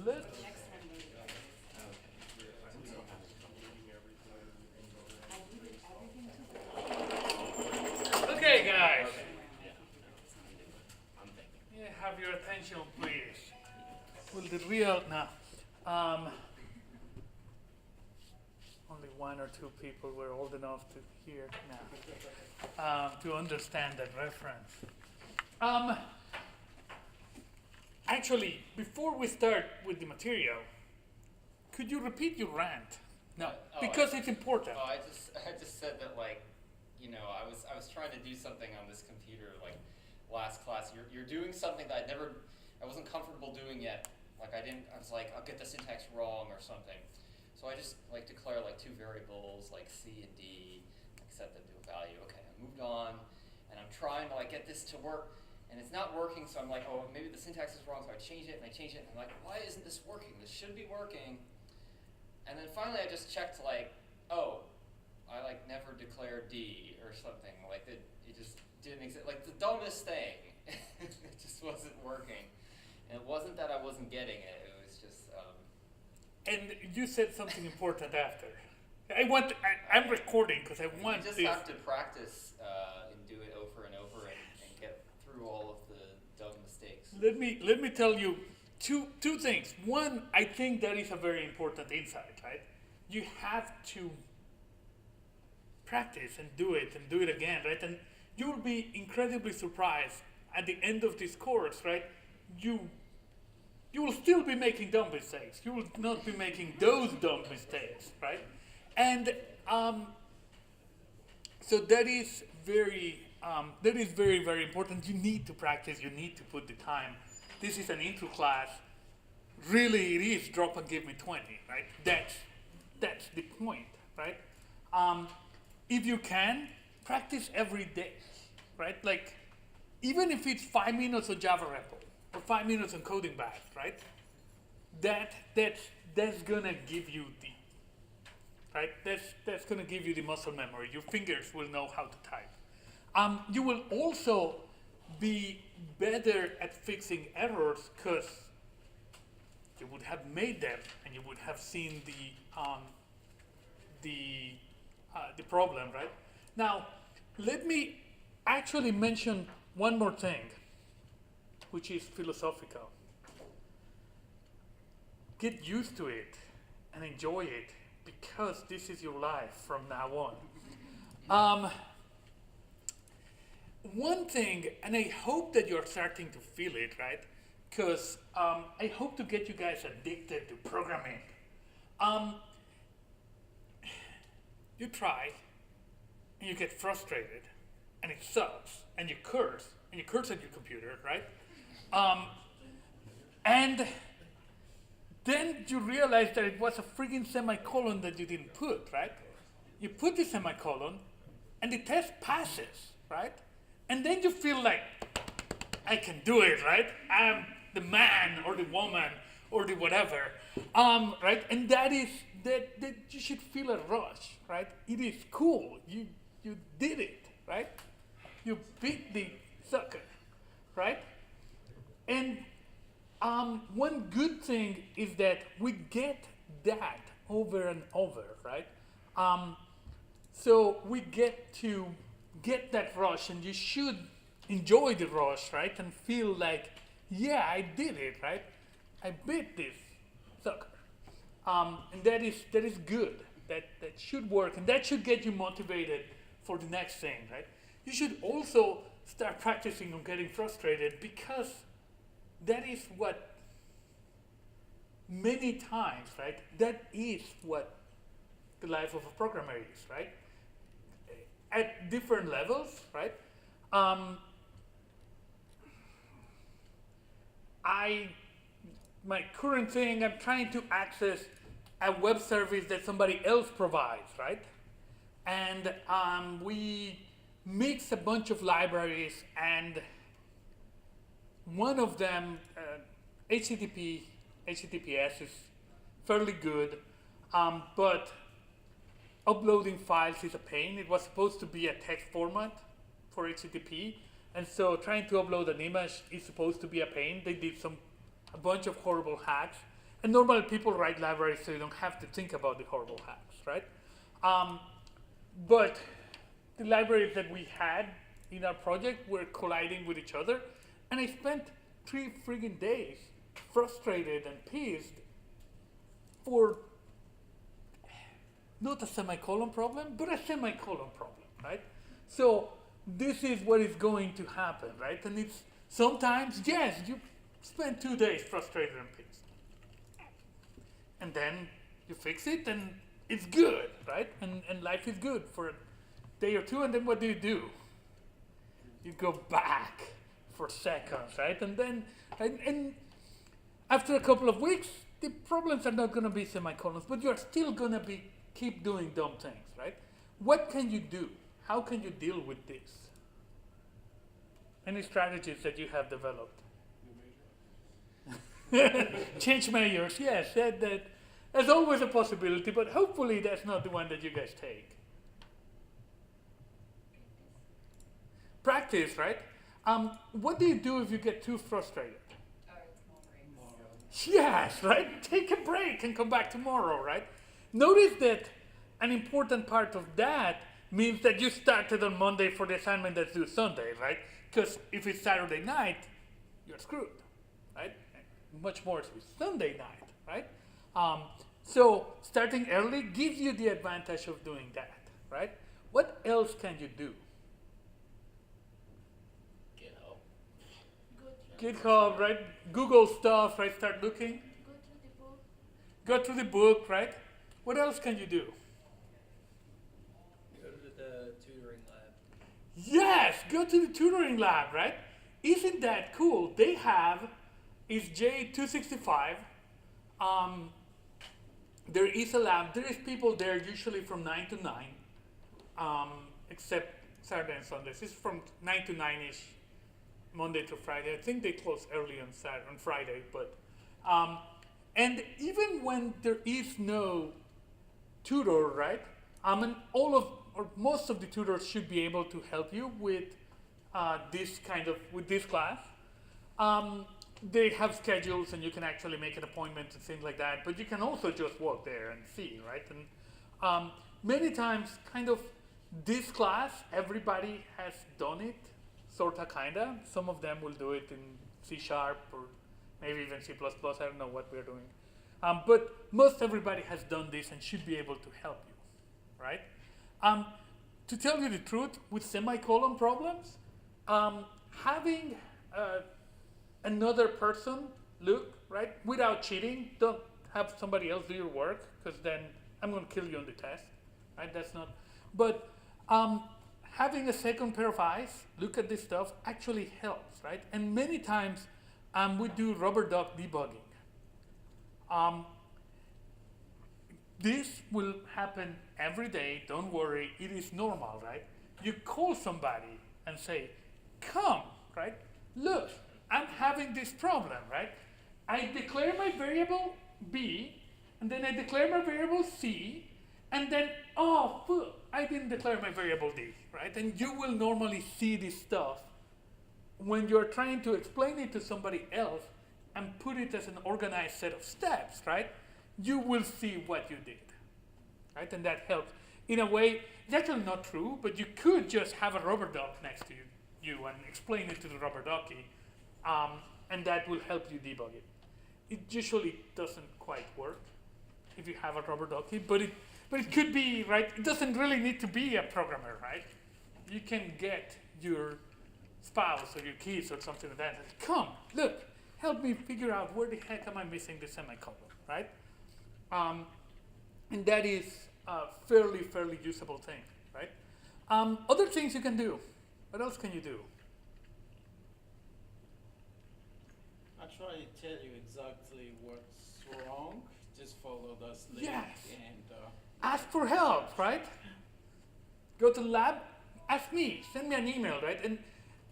let's okay, guys. Yeah, have your attention, please. Well, the real now. Only one or two people were old enough to hear now, to understand that reference. Actually, before we start with the material, could you repeat your rant? No, because it's important. Oh, I just said that, like, you know, I was trying to do something on this computer, like last class. You're doing something that I wasn't comfortable doing yet. Like I was like, I'll get the syntax wrong or something. So I just like declare like two variables, like C and D, like set them to a value. Okay, I moved on, and I'm trying to like get this to work, and it's not working. So I'm like, oh, maybe the syntax is wrong. So I change it, and I change it, and I'm like, why isn't this working? This should be working. And then finally, I just checked like, oh, I like never declared D or something. Like it just didn't exist. Like the dumbest thing. It just wasn't working. And it wasn't that I wasn't getting it. It was just. And you said something important after. I'm recording because I want you just this. have to practice and do it over and over and get through all of the dumb mistakes. Let me tell you two things. One, I think that is a very important insight, right? You have to practice and do it again, right? And you'll be incredibly surprised at the end of this course, right? You will still be making dumb mistakes. You will not be making those dumb mistakes, right? And so that is very, very important. You need to practice. You need to put the time. This is an intro class. Really, it is drop and give me 20, right? That's the point, right? If you can, practice every day, right? Like, even if it's 5 minutes on Java REPL, or 5 minutes on coding bash, right? That's gonna give you that's gonna give you the muscle memory. Your fingers will know how to type. You will also be better at fixing errors because you would have made them and you would have seen the problem, right? Now, let me actually mention one more thing, which is philosophical. Get used to it and enjoy it because this is your life from now on. One thing, and I hope that you're starting to feel it, right? Because I hope to get you guys addicted to programming. You try, and you get frustrated, and it sucks, and you curse at your computer, right? And then you realize that it was a freaking semicolon that you didn't put, right? You put the semicolon, and the test passes, right? And then you feel like, I can do it, right? I'm the man or the woman or the whatever, right? And that you should feel a rush, right? It is cool. You did it, right? You beat the sucker, right? And one good thing is that we get that over and over, right? So we get to get that rush, and you should enjoy the rush, right? And feel like, yeah, I did it, right? I beat this sucker. And that is good. That should work, and that should get you motivated for the next thing, right? You should also start practicing on getting frustrated because that is what many times, right? That is what the life of a programmer is, right? At different levels, right? My current thing, I'm trying to access a web service that somebody else provides, right? And we mix a bunch of libraries, and one of them, HTTPS, is fairly good, but uploading files is a pain. It was supposed to be a text format for HTTP, and so trying to upload an image is supposed to be a pain. They did a bunch of horrible hacks, And normally people write libraries so you don't have to think about the horrible hacks, right? But the libraries that we had in our project were colliding with each other, and I spent 3 friggin' days frustrated and pissed for not a semicolon problem, but a semicolon problem, right? So this is what is going to happen, right? And it's sometimes, yes, you spend 2 days frustrated and pissed. And then you fix it and it's good, right? And life is good for a day or two, and then what do? You go back for seconds, right? And then, and after a couple of weeks, the problems are not gonna be semicolons, but you're still gonna keep doing dumb things, right? What can you do? How can you deal with this? Any strategies that you have developed? Change measures, yes, that's always a possibility, but hopefully that's not the one that you guys take. Practice, right? What do you do if you get too frustrated? Yes, right? Take a break and come back tomorrow, right? Notice that an important part of that means that you started on Monday for the assignment that's due Sunday, right? Because if it's Saturday night, you're screwed, right? Much more if it's Sunday night, right? So starting early gives you the advantage of doing that, right? What else can you do? GitHub, right? Google stuff, right? Start looking. Go through the book, right? What else can you do? Go to the tutoring lab. Yes, go to the tutoring lab, right? Isn't that cool? They have, it's J265. There is a lab. There is people there usually from 9 to 9, except Saturday and Sundays. It's from 9 to 9-ish. Monday to Friday. I think they close early on Friday, but and even when there is no tutor, right? And most of the tutors should be able to help you with this class. They have schedules, and you can actually make an appointment and things like that. But you can also just walk there and see, right? And many times, kind of this class, everybody has done it. Sorta, kinda. Some of them will do it in C# or maybe even C++. I don't know what we're doing. But most everybody has done this and should be able to help you, right? To tell you the truth, with semicolon problems, having another person look, right, without cheating, don't have somebody else do your work, because then I'm going to kill you on the test, right? That's not, but having a second pair of eyes, look at this stuff, actually helps, right? And many times we do rubber duck debugging. This will happen every day, don't worry, it is normal, right? You call somebody and say, come, right? Look, I'm having this problem, right? I declare my variable B, and then I declare my variable C, and then, oh, fuck, I didn't declare my variable D, right? And you will normally see this stuff when you're trying to explain it to somebody else and put it as an organized set of steps, right? You will see what you did, right? And that helps. In a way, it's actually not true, but you could just have a rubber duck next to you and explain it to the rubber ducky, and that will help you debug it. It usually doesn't quite work if you have a rubber ducky, but it could be, right? It doesn't really need to be a programmer, right? You can get your spouse or your kids or something like that and say, come, look, help me figure out where the heck am I missing the semicolon, right? And that is a fairly usable thing, right? Other things you can do. What else can you do? Actually tell you exactly what's wrong. Just follow those links. Yes. And Ask for help, right? Go to the lab, ask me, send me an email, right? And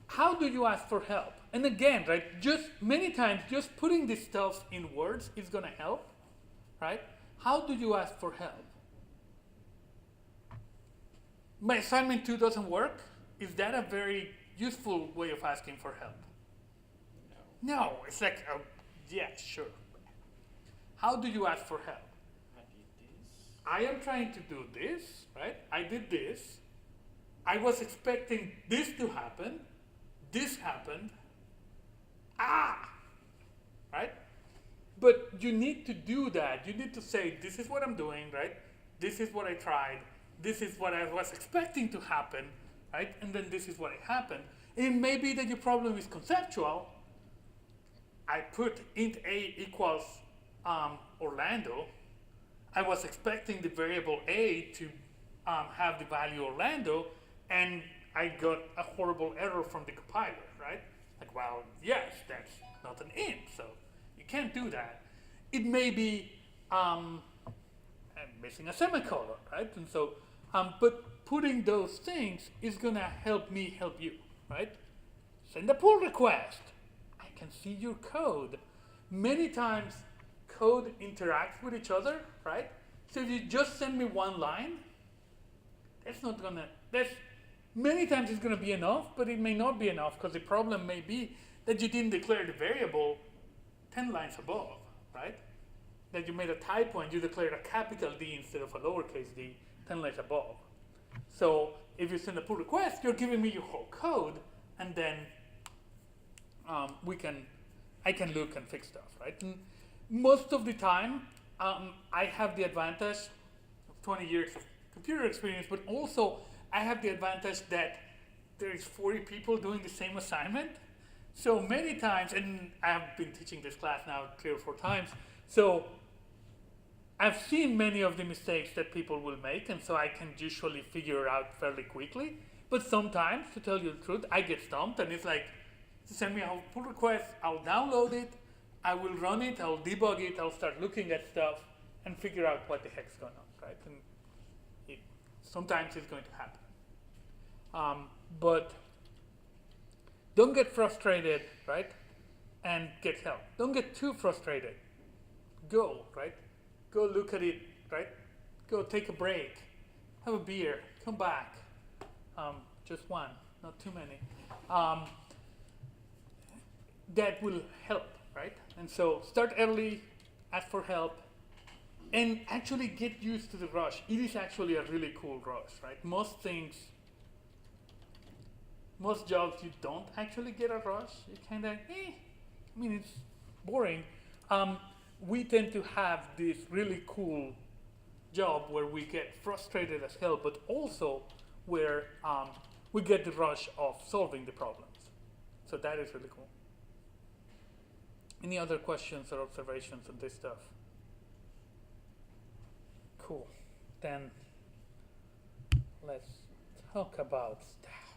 how do you ask for help? And again, right, just many times, just putting this stuff in words is gonna help, right? How do you ask for help? My assignment 2 doesn't work. Is that a very useful way of asking for help? No, it's like, yeah, sure. How do you ask for help? I did this. I am trying to do this, right? I did this. I was expecting this to happen. This happened. Right? But you need to do that. You need to say, this is what I'm doing, right? This is what I tried. This is what I was expecting to happen, right? And then this is what happened. And it may be that your problem is conceptual. I put int a equals Orlando. I was expecting the variable a to have the value Orlando, and I got a horrible error from the compiler, right? Like, well, yes, that's not an int, so you can't do that. It may be I'm missing a semicolon, right? And so, but putting those things is gonna help me help you, right? Send a pull request. I can see your code. Many times, code interacts with each other, right? So if you just send me one line, many times it's gonna be enough, but it may not be enough because the problem may be that you didn't declare the variable 10 lines above, right? That you made a typo and you declared a capital D instead of a lowercase d 10 lines above. So if you send a pull request, you're giving me your whole code, and then I can look and fix stuff, right? And most of the time, I have the advantage of 20 years of computer experience, but also I have the advantage that there is 40 people doing the same assignment. So many times, and I've been teaching this class now 3 or 4 times, so I've seen many of the mistakes that people will make, and so I can usually figure it out fairly quickly. But sometimes, to tell you the truth, I get stumped, and it's like, send me a pull request, I'll download it, I will run it, I'll debug it, I'll start looking at stuff, and figure out what the heck's going on, right? And sometimes it's going to happen. But don't get frustrated, right? And get help. Don't get too frustrated. Go, right? Go look at it, right? Go take a break, have a beer, come back. Just one, not too many. That will help, right? And so start early, ask for help, and actually get used to the rush. It is actually a really cool rush, right? Most jobs you don't actually get a rush. You kind of, it's boring. We tend to have this really cool job where we get frustrated as hell, but also where we get the rush of solving the problems. So that is really cool. Any other questions or observations on this stuff? Cool. Then let's talk about stuff.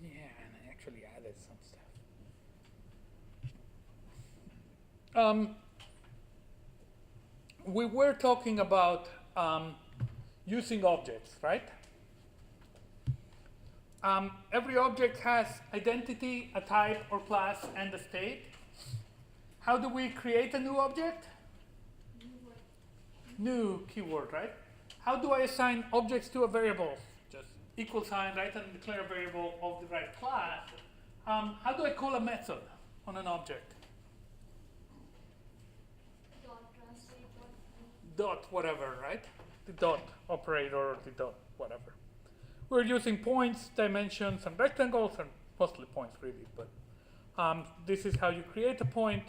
Yeah, and I actually added some stuff. We were talking about using objects, right? Every object has identity, a type or class, and a state. How do we create a new object? New keyword, right? How do I assign objects to a variable? Just equal sign, right, and declare a variable of the right class. How do I call a method on an object? Dot whatever, right? The dot operator or the dot whatever. We're using points, dimensions, and rectangles, and mostly points really, but this is how you create a point.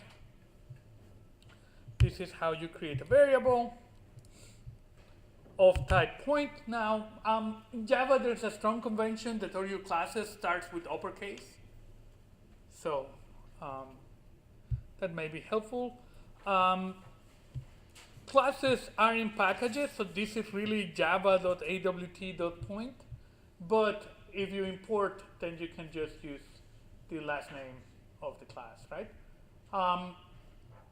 This is how you create a variable of type point. Now, in Java, there's a strong convention that all your classes starts with uppercase. So that may be helpful. Classes are in packages, so this is really java.awt.point. But if you import, then you can just use the last name of the class, right?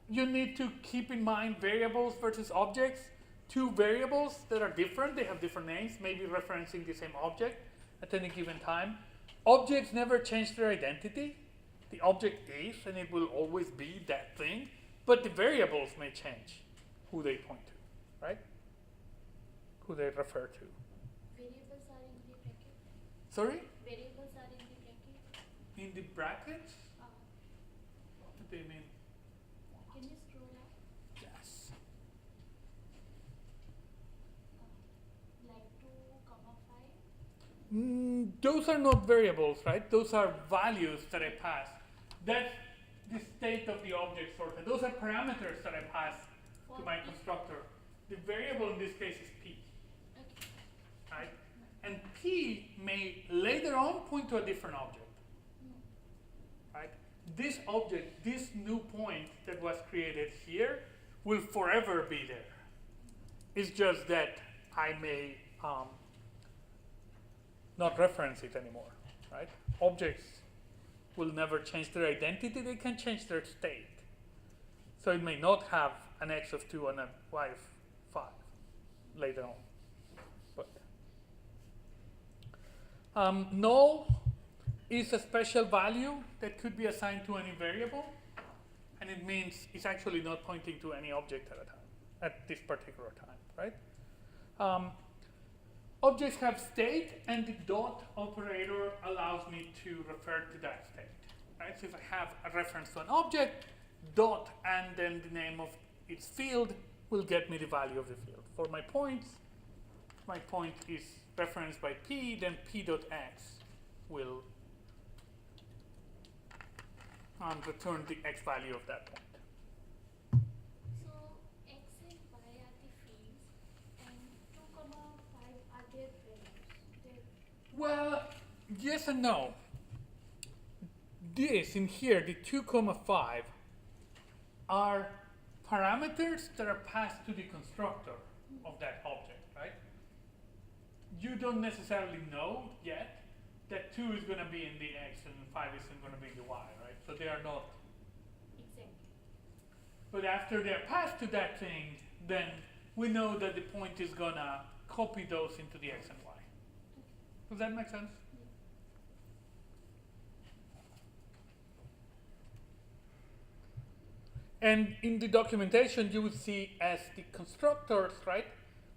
You need to keep in mind variables versus objects. Two variables that are different, they have different names, maybe referencing the same object at any given time. Objects never change their identity. The object is, and it will always be that thing, but the variables may change who they point to, right? Who they refer to. Variables are in the bracket. Sorry? Variables are in the bracket. In the brackets? Uh, What do they mean? can you scroll up? Yes. Like 2, 5? Those are not variables, right? Those are values that I pass. That's the state of the object sorted. Those are parameters that I pass to For my P. constructor. The variable in this case is P, Okay. right? And P may later on point to a different object, right? This object, this new point that was created here, will forever be there. It's just that I may not reference it anymore, right? Objects will never change their identity, they can change their state. So it may not have an x of 2 and a y of 5 later on. But null is a special value that could be assigned to any variable, and it means it's actually not pointing to any object at a time, at this particular time, right? Objects have state, and the dot operator allows me to refer to that state, right? So if I have a reference to an object, dot and then the name of its field will get me the value of the field. For my points, my point is referenced by p, then p dot x will return the x value of that point. So x and y are the fields, and 2, 5 are their values. Well, yes and no. This in here, the 2, 5, are parameters that are passed to the constructor of that object, right? You don't necessarily know yet that 2 is going to be in the x and 5 isn't going to be in the y, right? So they are not. Exactly. But after they're passed to that thing, then we know that the point is going to copy those into the x and y. Does that make sense? And in the documentation, you would see as the constructors, right,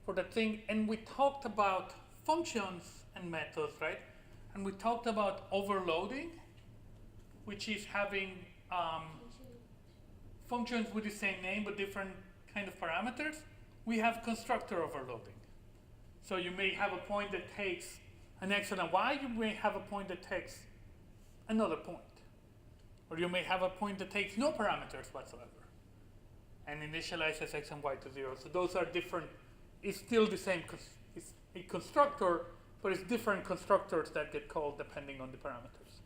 for the thing. And we talked about functions and methods, right? And we talked about overloading, which is having functions with the same name but different kind of parameters. We have constructor overloading. So you may have a point that takes an x and a y. You may have a point that takes another point. Or you may have a point that takes no parameters whatsoever and initializes x and y to 0. So those are different. It's still the same. It's a constructor, but it's different constructors that get called depending on the parameters.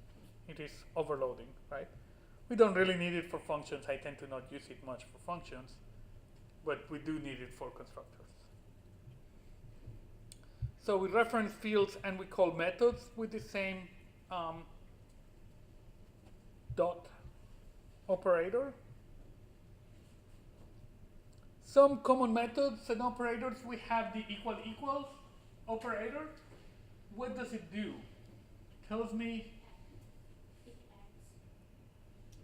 It is overloading, right? We don't really need it for functions. I tend to not use it much for functions, but we do need it for constructors. So we reference fields and we call methods with the same dot operator. Some common methods and operators, we have the equal equals operator. What does it do? Tells me. It adds.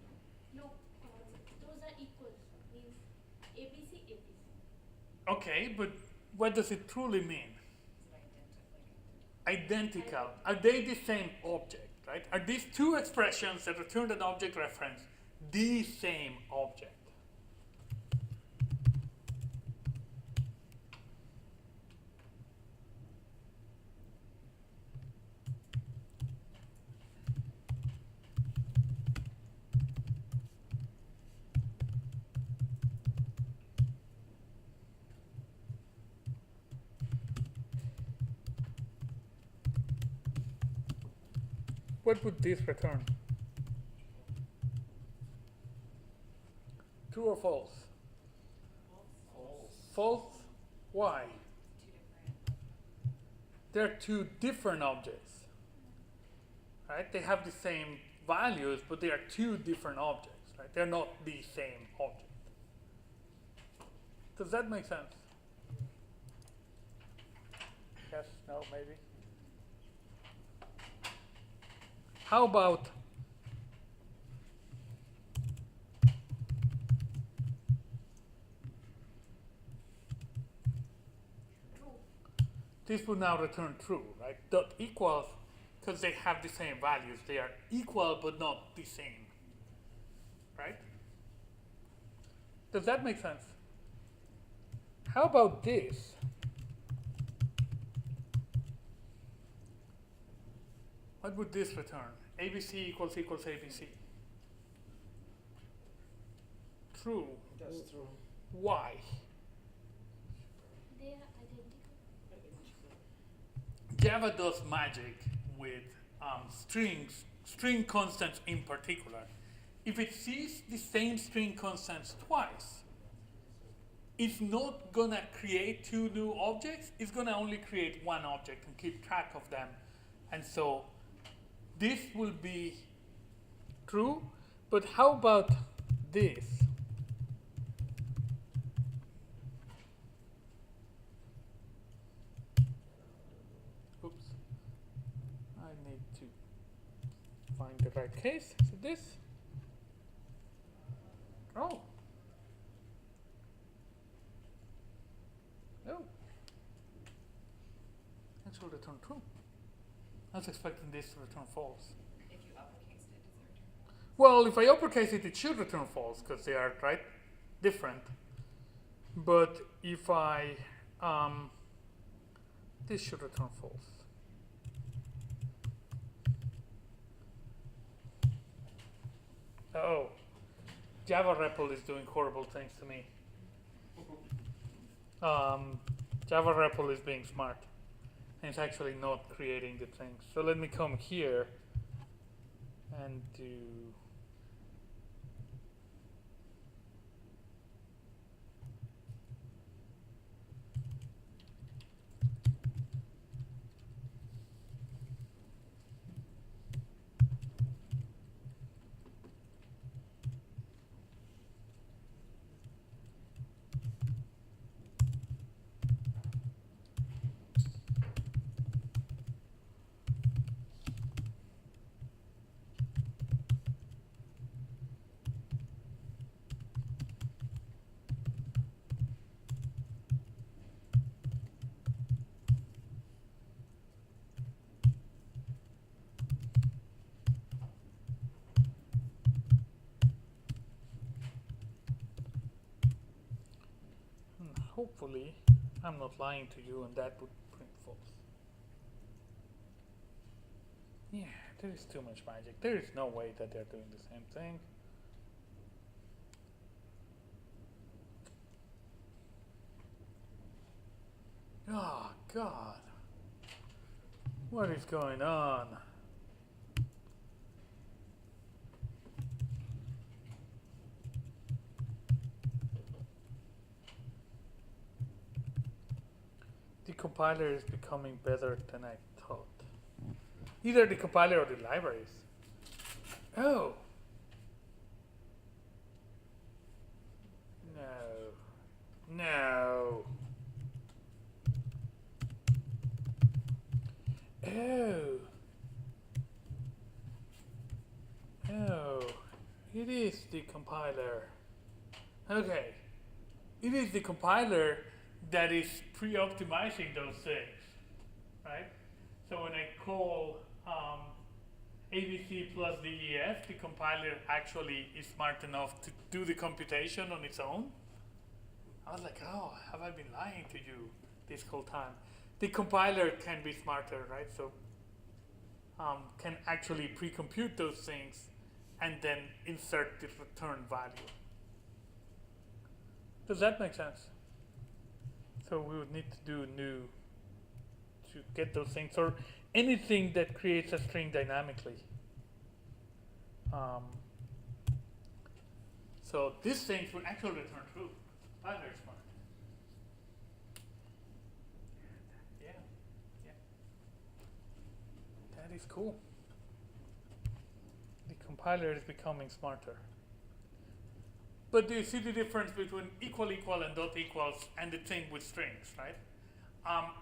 No, those are equals. Means ABC, ABC. Okay, but what does it truly mean? Identical. Are they the same object, right? Are these two expressions that return an object reference the same object? What would this return? True or false? False. False? Why? They're two different objects. Right? They have the same values, but they are two different objects. Right? They're not the same object. Does that make sense? Yes, no, maybe? How about True. this would now return true, right? Dot equals because they have the same values. They are equal but not the same, right? Does that make sense? How about this? What would this return? ABC equals ABC. True. That's true. Why? They are identical. Java does magic with string constants in particular. If it sees the same string constants twice, it's not gonna create two new objects, it's gonna only create one object and keep track of them. And so this will be true, but how about this? Oops. I need to find the right case. So this. Oh. No. That should return true. I was expecting this to return false. If you uppercased it, does it return false? Well, if I uppercase it, it should return false because they are right different. But if I this should return false. Oh, Java REPL is doing horrible things to me. Java REPL is being smart. And it's actually not creating the things. So let me come here and do hopefully I'm not lying to you and that would print false. Yeah, there is too much magic. There is no way that they're doing the same thing. Oh God. What is going on? The compiler is becoming better than I thought. Either the compiler or the libraries. Oh. No. No. Oh. Oh. It is the compiler. Okay. It is the compiler that is pre-optimizing those things, right? So when I call ABC plus DEF, the compiler actually is smart enough to do the computation on its own. I was like, oh, have I been lying to you this whole time? The compiler can be smarter, right? So can actually pre-compute those things and then insert the return value. Does that make sense? So we would need to do new to get those things, or anything that creates a string dynamically. So these things would actually return true. Ah, very smart. Yeah, yeah. That is cool. The compiler is becoming smarter. But do you see the difference between equal and dot equals and the thing with strings, right?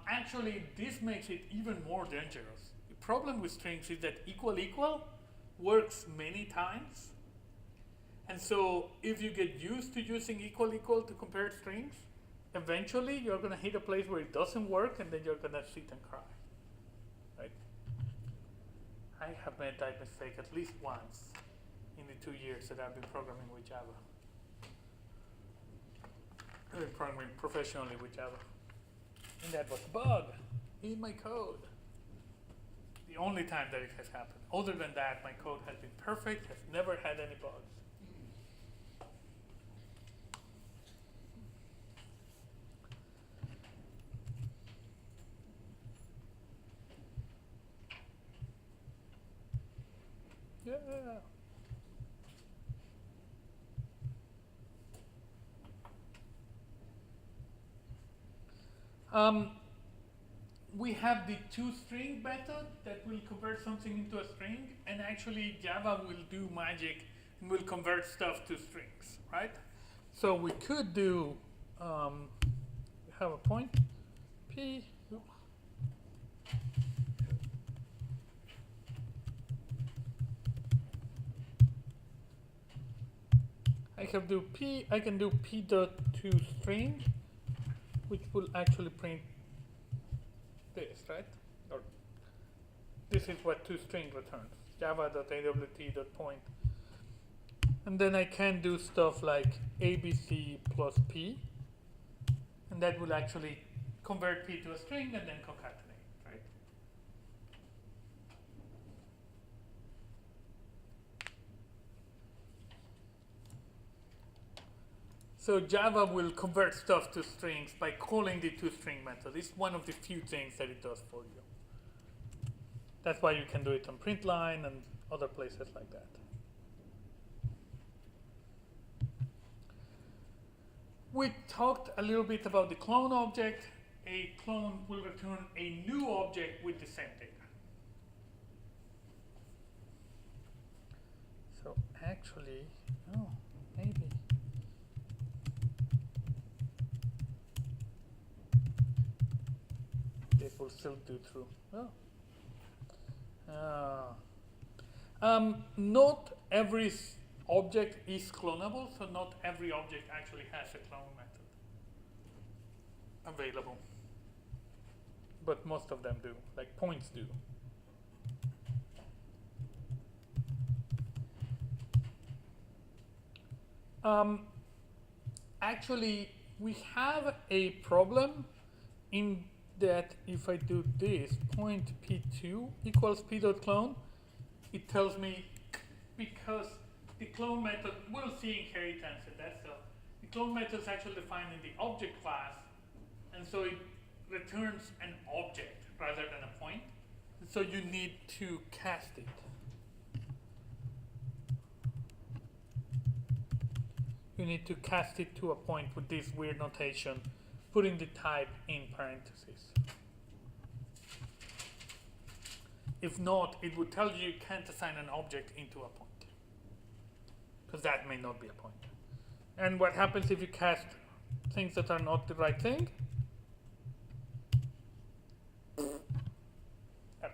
Actually, this makes it even more dangerous. The problem with strings is that equal works many times. And so if you get used to using equal to compare strings, eventually you're going to hit a place where it doesn't work and then you're going to sit and cry, right? I have made that mistake at least once in the 2 years that I've been programming with Java. I've been programming professionally with Java. And that was a bug in my code. The only time that it has happened. Other than that, my code has been perfect, has never had any bugs. Yeah. We have the toString method that will convert something into a string, and actually Java will do magic and will convert stuff to strings, right? So we could do, we have a point, p, I can do p dot toString, which will actually print this, right? Or this is what toString returns, java.awt.point. And then I can do stuff like abc plus p, and that will actually convert p to a string and then concatenate, right? So Java will convert stuff to strings by calling the toString method. It's one of the few things that it does for you. That's why you can do it on println and other places like that. We talked a little bit about the clone object. A clone will return a new object with the same data. So actually, oh, maybe. This will still do true. Oh. Not every object is clonable, so not every object actually has a clone method available. But most of them do, like points do. Actually, we have a problem in that if I do this, point p2 equals p.clone, it tells me, because the clone method, we'll see inheritance and that stuff, the clone method is actually defined in the object class, and so it returns an object rather than a point. So you need to cast it. You need to cast it to a point with this weird notation, putting the type in parentheses. If not, it would tell you can't assign an object into a point, because that may not be a point. And what happens if you cast things that are not the right thing? Error.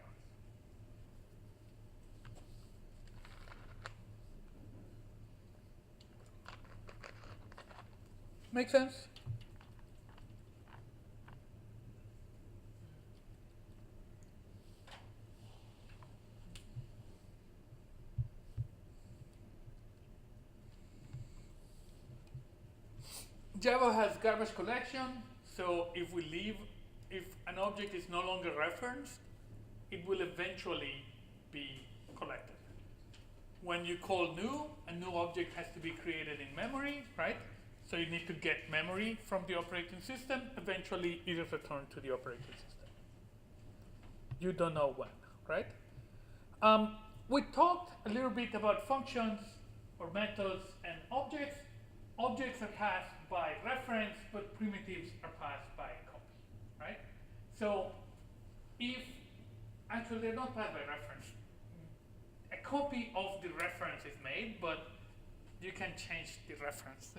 Make sense? Java has garbage collection, so if an object is no longer referenced, it will eventually be collected. When you call new, a new object has to be created in memory, right? So you need to get memory from the operating system. Eventually, it is returned to the operating system. You don't know when, right? We talked a little bit about functions or methods and objects. Objects are passed by reference, but primitives are passed by copy, right? So if, actually they're not passed by reference. A copy of the reference is made, but you can change the reference.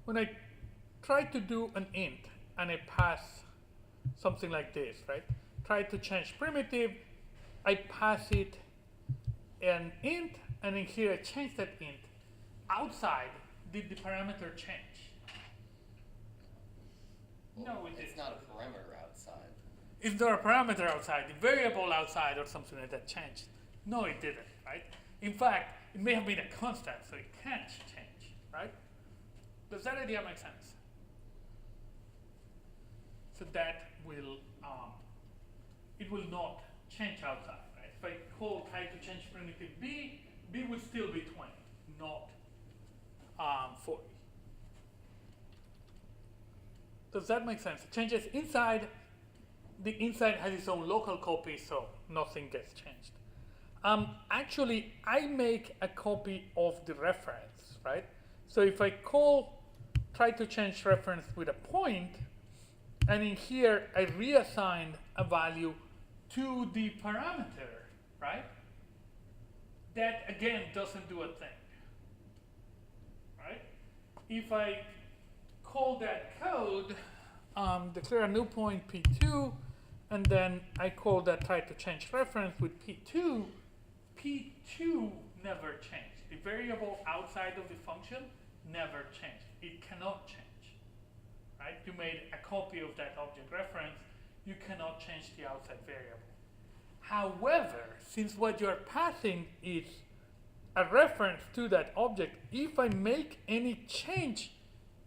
When I try to do an int and I pass something like this, right? Try to change primitive, I pass it an int, and in here I change that int. Outside, did the parameter change? Well, No, it it's didn't. not a parameter outside. is there a parameter outside, a variable outside, or something like that changed? No, it didn't, right? In fact, it may have been a constant, so it can't change, right? Does that idea make sense? So that will, it will not change outside, right? If I try to change primitive b, b would still be 20, not 40. Does that make sense? It changes inside. The inside has its own local copy, so nothing gets changed. Actually, I make a copy of the reference, right? So if I try to change reference with a point, and in here I reassign a value to the parameter, right? That again doesn't do a thing, right? If I call that code, declare a new point p2, and then I call that try to change reference with p2, p2 never changed. The variable outside of the function never changed. It cannot change. Right? You made a copy of that object reference, you cannot change the outside variable. However, since what you're passing is a reference to that object, if I make any change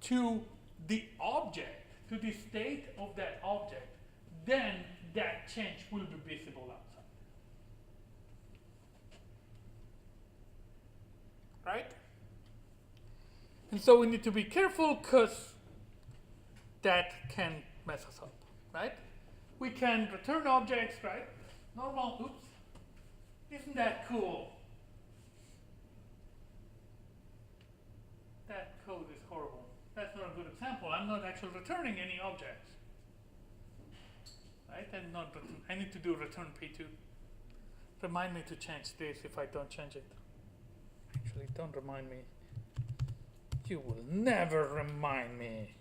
to the object, to the state of that object, then that change will be visible outside. Right? And so we need to be careful because that can mess us up, right? We can return objects, right? Normal, oops. Isn't that cool? That code is horrible. That's not a good example. I'm not actually returning any objects. Right? I need to do return p2. Remind me to change this if I don't change it. Actually, don't remind me. You will never remind me.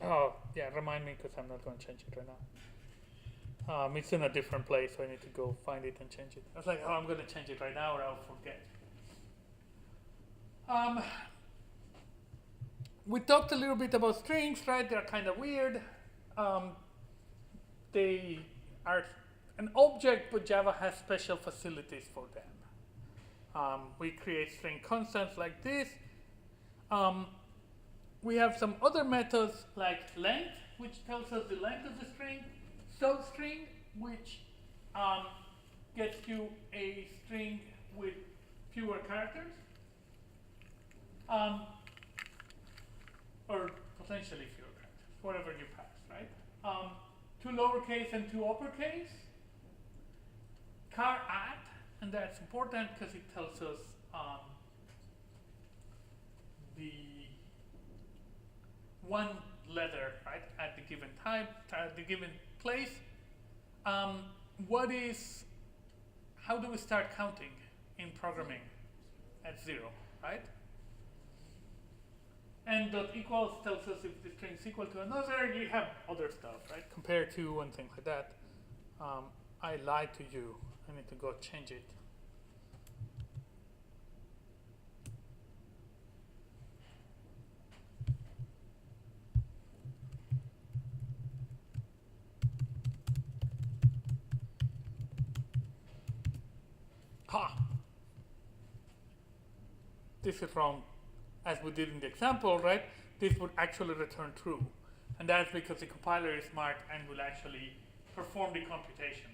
Oh, yeah, remind me because I'm not going to change it right now. It's in a different place, so I need to go find it and change it. I was like, oh, I'm going to change it right now or I'll forget. We talked a little bit about strings, right? They're kind of weird. They are an object, but Java has special facilities for them. We create string constants like this. We have some other methods like length, which tells us the length of the string, substring, which gets you a string with fewer characters, or potentially fewer characters, whatever you pass, right? Two lowercase and two uppercase, char at, and that's important because it tells us the one letter, right, at the given time, at the given place. How do we start counting in programming? At 0, right? And dot equals tells us if the string is equal to another. You have other stuff, right? Compare to and things like that. I lied to you. I need to go change it. Ha! This is wrong. As we did in the example, right? This would actually return true. And that's because the compiler is smart and will actually perform the computation.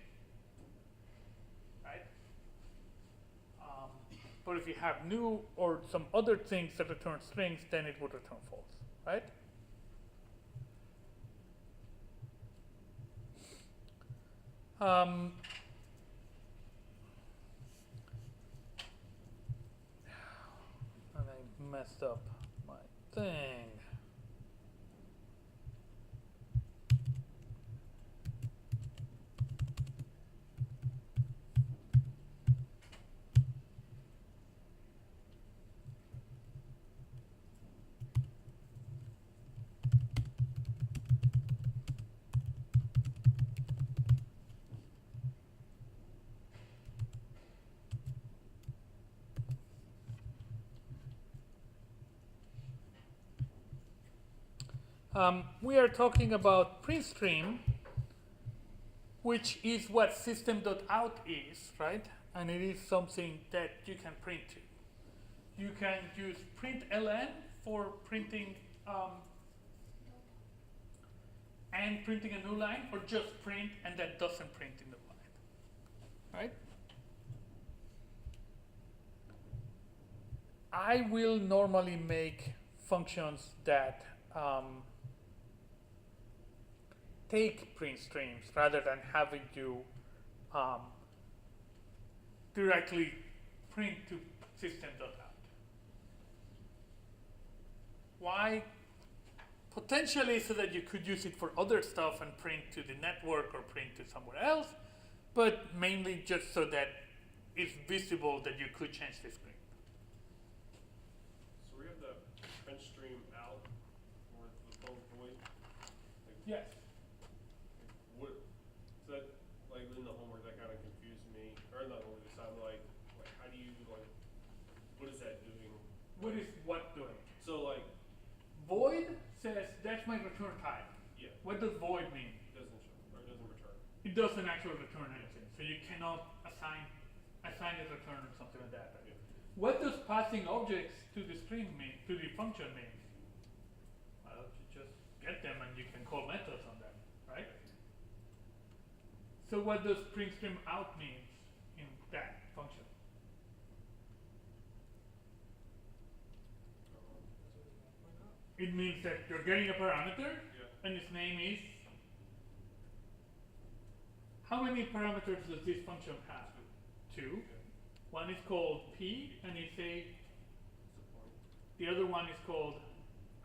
Right? But if you have new or some other things that return strings, then it would return false, right? And I messed up my thing. we are talking about PrintStream, which is what system.out is, right? And it is something that you can print to. You can use println for printing and printing a new line, or just print and that doesn't print in the line, right? I will normally make functions that take print streams rather than having you directly print to system.out. Why? Potentially so that you could use it for other stuff and print to the network or print to somewhere else, but mainly just so that it's visible that you could change the screen. So we have the PrintStream out for the bulk void. Yes. What, so that, like in the homework, that kind of confused me, or not homework, this time, like how do you, like, what is that doing? What is what doing? So like, Void says that's my return type. yeah, What does void mean? it doesn't show, or it doesn't return. It doesn't actually return anything, so you cannot assign a return or something like that. Yeah. What does passing objects to the string mean, to the function mean? Well, you just get them and you can call methods on them, right? So what does PrintStream out mean in that function? It means that you're getting a parameter Yeah. and its name is. How many parameters does this function have? Two. Yeah. One is called p and it's a. What's the point? The other one is called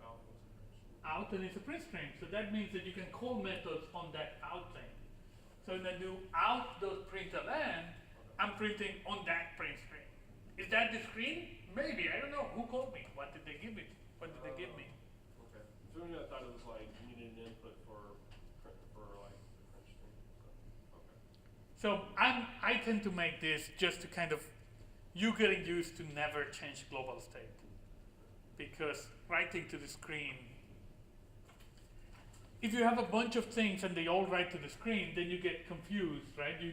Out, what's the PrintStream? out and it's a print string. So that means that you can call methods on that out thing. So when I do out.println, I'm printing on that print string. Is that the screen? Maybe, I don't know. Who called me? What did they give it? What did they give me? Okay. So I thought it was like you needed an input for like the PrintStream. So okay. So I tend to make this just to kind of, you getting used to never change global state. Because writing to the screen, if you have a bunch of things and they all write to the screen, then you get confused, right? Yeah.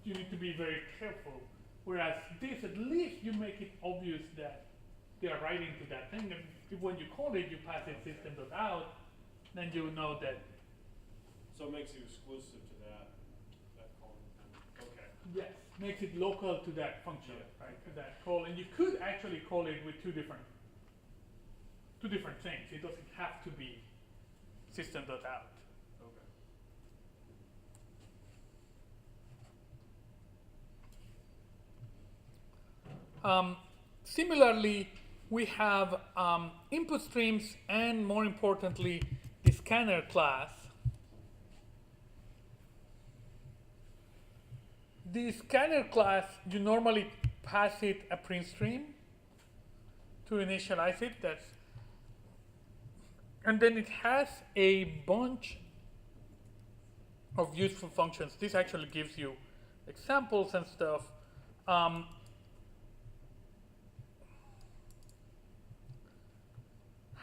You need to be very careful. Whereas this, at least you make it obvious that they are writing to that thing. And if when you call it, you pass it system.out, then you know that, So it makes you exclusive to that column. Okay. yes, makes it local to that function, Yeah. right? To that call. And you could actually call it with two different things. It doesn't have to be system.out. Okay. Similarly, we have input streams and, more importantly, the scanner class. The scanner class, you normally pass it a print stream to initialize it. And then it has a bunch of useful functions. This actually gives you examples and stuff.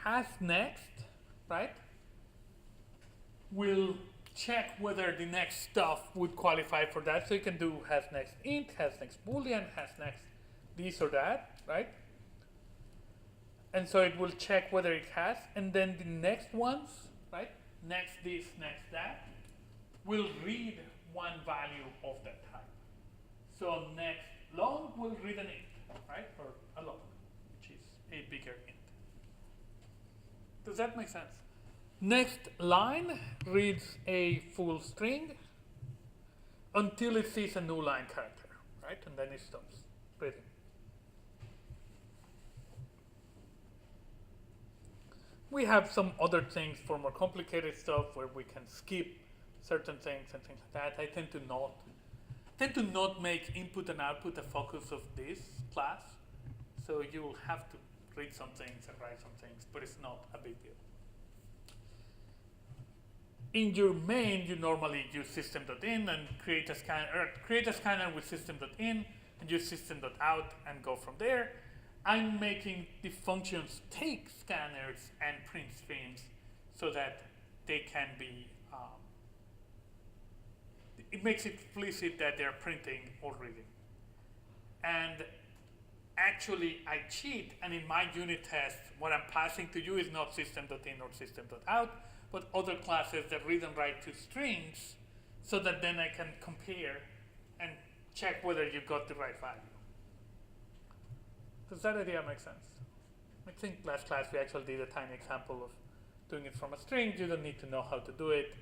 Has next, right, will check whether the next stuff would qualify for that. So you can do has next int, has next boolean, has next this or that, right? And so it will check whether it has, and then the next ones, right, next this, next that, will read one value of that type. So next long will read an int, right, or a long, which is a bigger int. Does that make sense? Next line reads a full string until it sees a new line character, right? And then it stops reading. We have some other things for more complicated stuff where we can skip certain things and things like that. I tend to not make input and output a focus of this class. So you will have to read some things and write some things, but it's not a big deal. In your main, you normally use system.in and create a scanner with system.in and use system.out and go from there. I'm making the functions take scanners and print streams so that they can be, it makes it explicit that they're printing or reading. And actually I cheat, and in my unit test, what I'm passing to you is not system.in or system.out, but other classes that read and write to strings, so that then I can compare and check whether you got the right value. Does that idea make sense? I think last class we actually did a tiny example of doing it from a string. You don't need to know how to do it.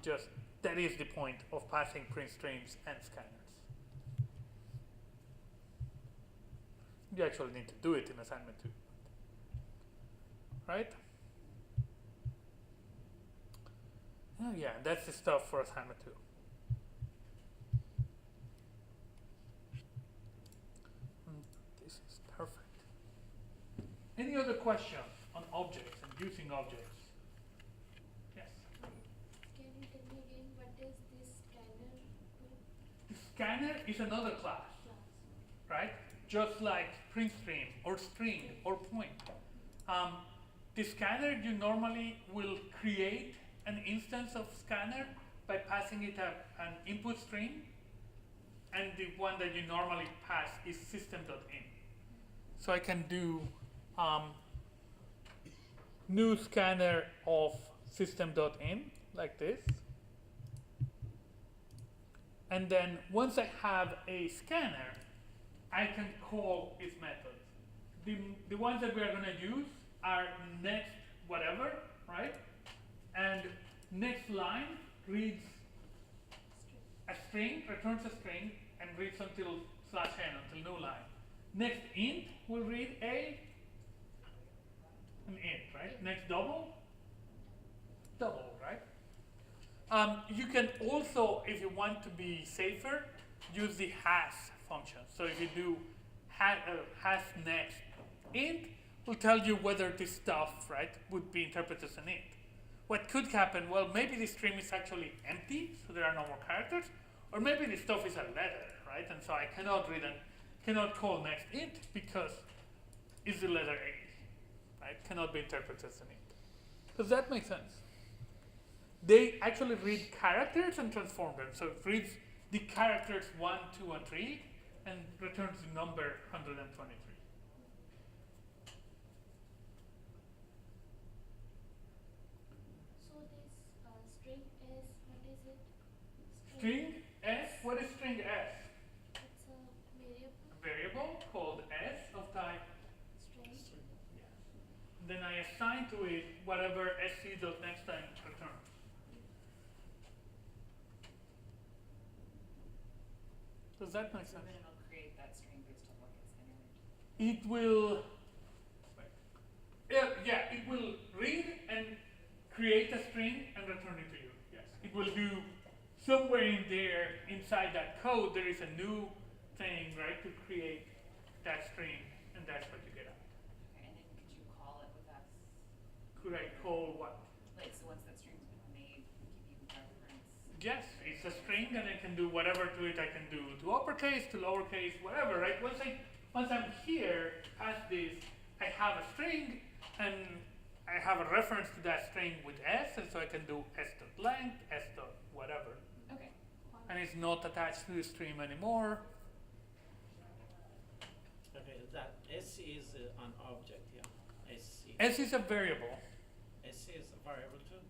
Just that is the point of passing print streams and scanners. You actually need to do it in assignment 2. Right? Oh yeah, that's the stuff for assignment 2. This is perfect. Any other questions on objects and using objects? Yes. Can you tell me again what is this scanner The scanner is another class, class? right? Just like PrintStream or string or point. The scanner, you normally will create an instance of scanner by passing it an input string, and the one that you normally pass is system.in. So I can do new scanner of system.in like this. And then once I have a scanner, I can call its methods. The ones that we are going to use are next whatever, right? And next line reads a string, returns a string, and reads until /n, until new line. Next int will read an int, right? Next double, right? You can also, if you want to be safer, use the hash function. So if you do hash next int, will tell you whether this stuff, right, would be interpreted as an int. What could happen, well, maybe the string is actually empty, so there are no more characters, or maybe the stuff is a letter, right? And so I cannot read and cannot call next int because it's the letter A, right? Cannot be interpreted as an int. Does that make sense? They actually read characters and transform them. So it reads the characters 1, 2, and 3, and returns the number 123. So this string S, what is it? String S, what is string S? It's a variable. A variable called S of type. String. Yes. Then I assign to it whatever sc.nextTime returns. Does that make So sense? then it'll create that string based on what gets entered. It will, yeah, it will read and create a string and return it to you. Yes, it will do somewhere in there, inside that code, there is a new thing, right, to create that string, and that's what you get out. Okay, and then could you call it with that? Could I call what? Like, so once that string's been made, give you reference. Yes, it's a string, and I can do whatever to it. I can do to uppercase, to lowercase, whatever, right? Once I'm here, past this, I have a string, and I have a reference to that string with s, and so I can do s.length, s.whatever. Okay. And it's not attached to the stream anymore. Okay, that S is an object, yeah. SC. S is a variable. SC is a variable too.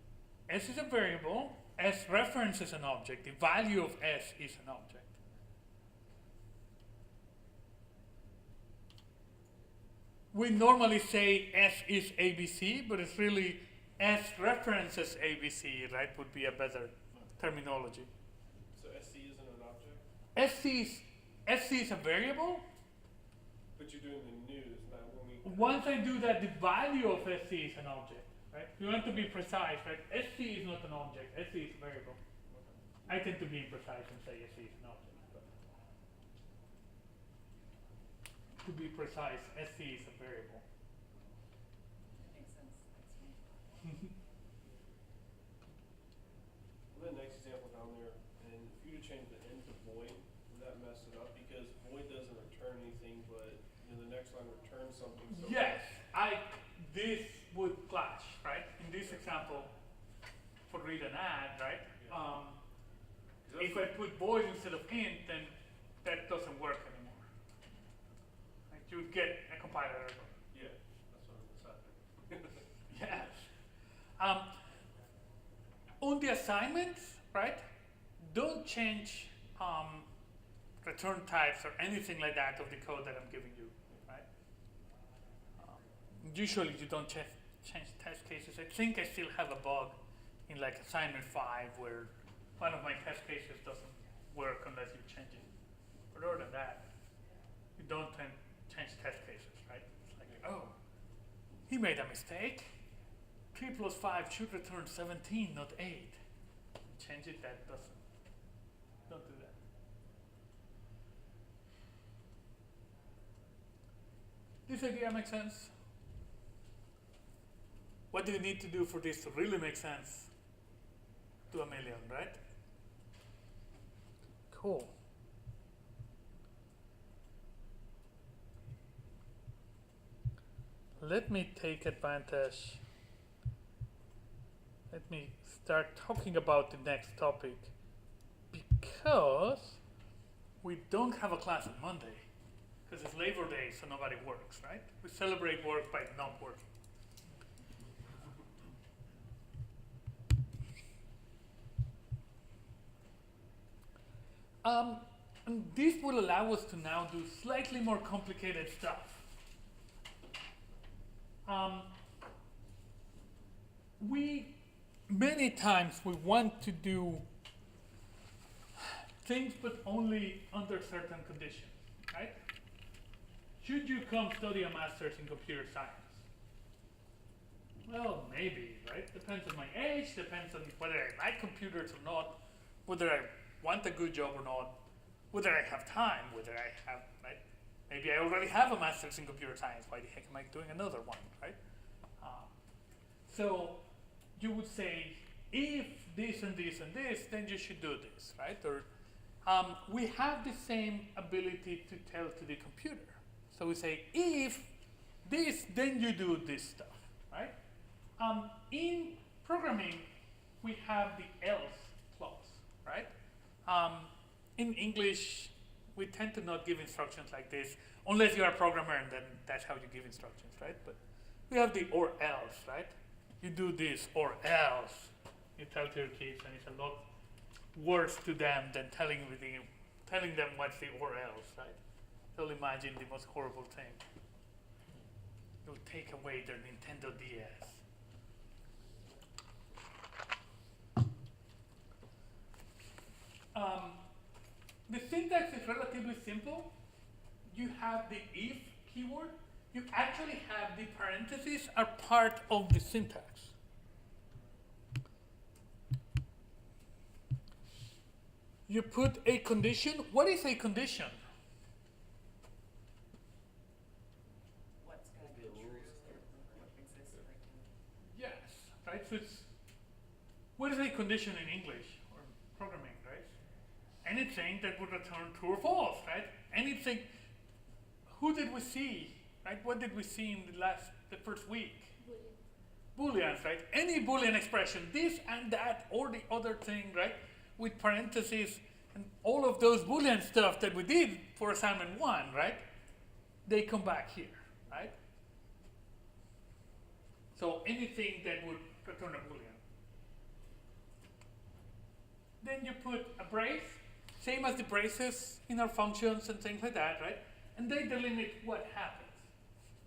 S is a variable. S references an object. The value of S is an object. We normally say S is ABC, but it's really S references ABC, right? Would be a better terminology. So SC isn't an object? SC is a variable. But you're doing the news, not when we. Once I do that, the value of SC is an object, right? You want to be precise, right? SC is not an object. SC is a variable. I tend to be imprecise and say SC is an object. But to be precise, SC is a variable. That makes sense. That's fine. The next example down there, and if you would change the end to void, would that mess it up? Because void doesn't return anything, but the next line returns something. So Yes, this would clash, right? In this example for read and add, right? Yeah. If I put void instead of int, then that doesn't work anymore. Like you would get a compiler error. Yeah, that's what happening. Yes. On the assignments, right? Don't change return types or anything like that of the code that I'm giving you, right? Usually you don't change test cases. I think I still have a bug in like assignment 5 where one of my test cases doesn't work unless you change it. But other than that, you don't change test cases, right? It's like, oh, he made a mistake. 3 plus 5 should return 17, not 8. Change it, that doesn't. Don't do that. This idea makes sense? What do you need to do for this to really make sense to a million, right? Cool. Let me take advantage. Let me start talking about the next topic because we don't have a class on Monday because it's Labor Day, so nobody works, right? We celebrate work by not working. And this will allow us to now do slightly more complicated stuff. Many times we want to do things but only under certain conditions, right? Should you come study a master's in computer science? Well, maybe, right? Depends on my age, depends on whether I like computers or not, whether I want a good job or not, whether I have time, whether I have, right? Maybe I already have a master's in computer science, why the heck am I doing another one, right? So you would say, if this and this and this, then you should do this, right? Or we have the same ability to tell to the computer. So we say, if this, then you do this stuff, right? In programming, we have the else clause, right? In English, we tend to not give instructions like this, unless you're a programmer and then that's how you give instructions, right? But we have the or else, right? You do this or else. You tell to your kids, and it's a lot worse to them than telling them what's the or else, right? They'll imagine the most horrible thing. You'll take away their Nintendo DS. The syntax is relatively simple. You have the if keyword. You actually have the parentheses are part of the syntax. You put a condition. What is a condition? What's going to be true, what exists right now. Yes, right? So it's, what is a condition in English or programming, right? Anything that would return true or false, right? Anything. Who did we see, right? What did we see in the first week? Booleans, right? Any Boolean expression, this and that or the other thing, right? With parentheses and all of those Boolean stuff that we did for assignment 1, right? They come back here, right? So anything that would return a Boolean. Then you put a brace, same as the braces in our functions and things like that, right? And they delimit what happens.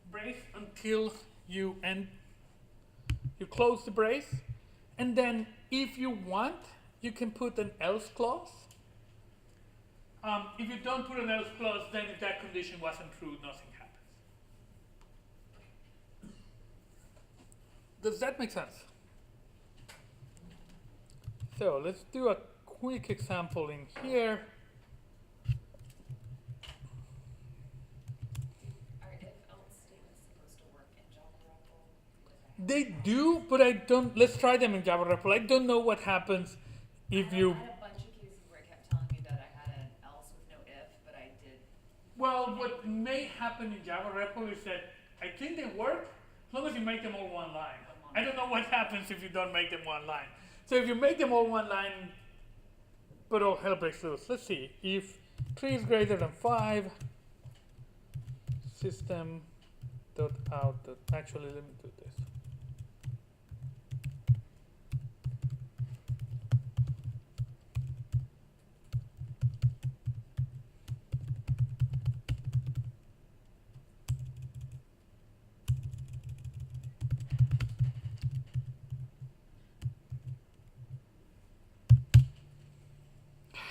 Brace until you end, you close the brace, and then if you want, you can put an else clause. If you don't put an else clause, then if that condition wasn't true, nothing happens. Does that make sense? So let's do a quick example in here. Are if-else statements supposed to work in Java REPL? They do, but I don't. Let's try them in Java REPL. I don't know what happens if you. I had a bunch of cases where it kept telling me that I had an else with no if, but I did. Well, what may happen in Java REPL is that I think they work as long as you make them all one line. I don't know what happens if you don't make them one line. So if you make them all one line, but all hell breaks loose. Let's see. If 3 is greater than 5, system dot out dot, actually let me do this.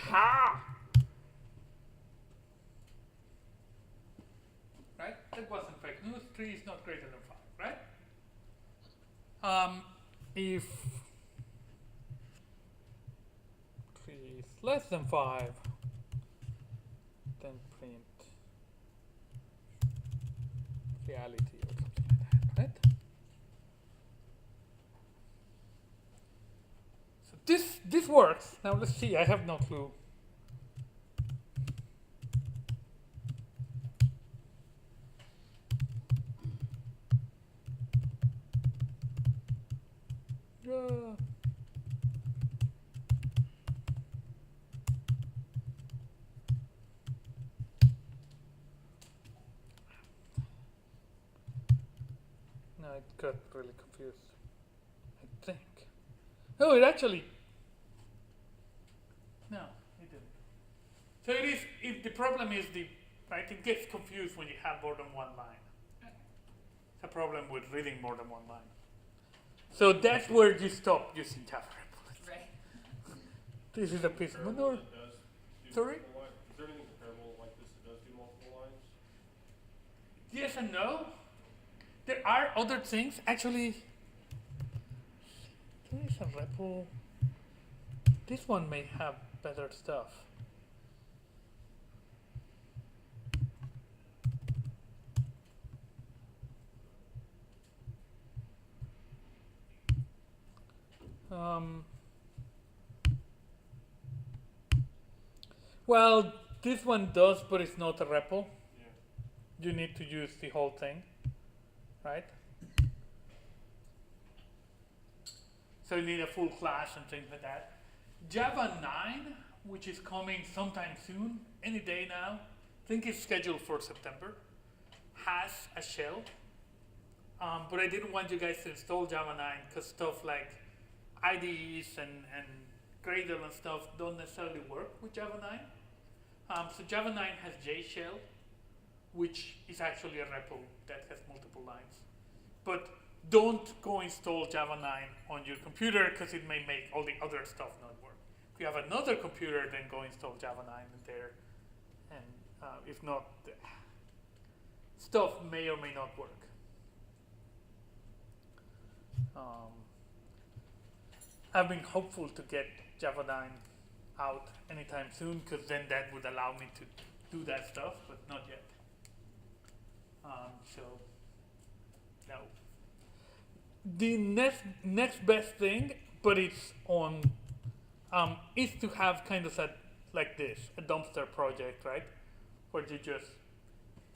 Ha! Right? That wasn't fake news. 3 is not greater than 5, right? If 3 is less than 5, then print reality or something like that, right? So this works. Now let's see. I have no clue. No, it got really confused. I think. Oh, it actually. No, it didn't. So it is. If the problem is the right, it gets confused when you have more than one line. It's a problem with reading more than one line. So that's where you stop using Java replies. Right. This is a piece of Comparable manure. that does do Sorry? multiple lines? Is there anything comparable like this that does do multiple lines? Yes and no. There are other things. Actually, there is a REPL. This one may have better stuff. Well, this one does, but it's not a REPL. Yeah. You need to use the whole thing, right? So you need a full class and things like that. Java 9, which is coming sometime soon, any day now, I think it's scheduled for September, has a shell. But I didn't want you guys to install Java 9 because stuff like IDEs and Gradle and stuff don't necessarily work with Java 9. So Java 9 has JShell, which is actually a REPL that has multiple lines. But don't go install Java 9 on your computer because it may make all the other stuff not work. If you have another computer, then go install Java 9 in there. And if not, stuff may or may not work. I've been hopeful to get Java 9 out anytime soon because then that would allow me to do that stuff, but not yet. So, no. The next best thing, but it's on, is to have kind of like this, a dumpster project, right? Where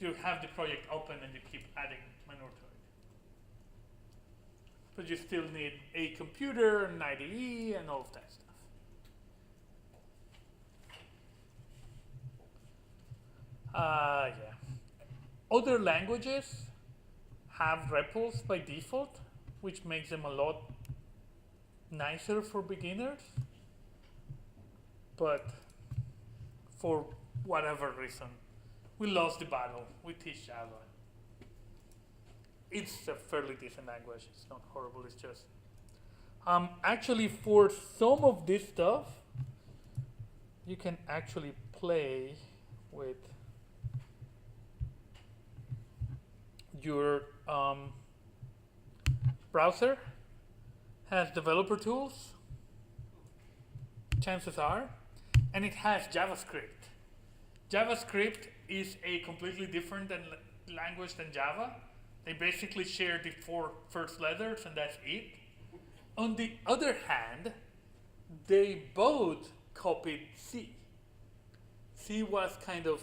you have the project open and you keep adding manure to it. But you still need a computer, an IDE, and all of that stuff. Yeah. Other languages have REPLs by default, which makes them a lot nicer for beginners. But for whatever reason, we lost the battle. We teach Java. It's a fairly decent language. It's not horrible. It's just actually for some of this stuff, you can actually play with your browser. Has developer tools. Chances are, and it has JavaScript. JavaScript is a completely different language than Java. They basically share the 4 first letters and that's it. On the other hand, they both copied C. C was kind of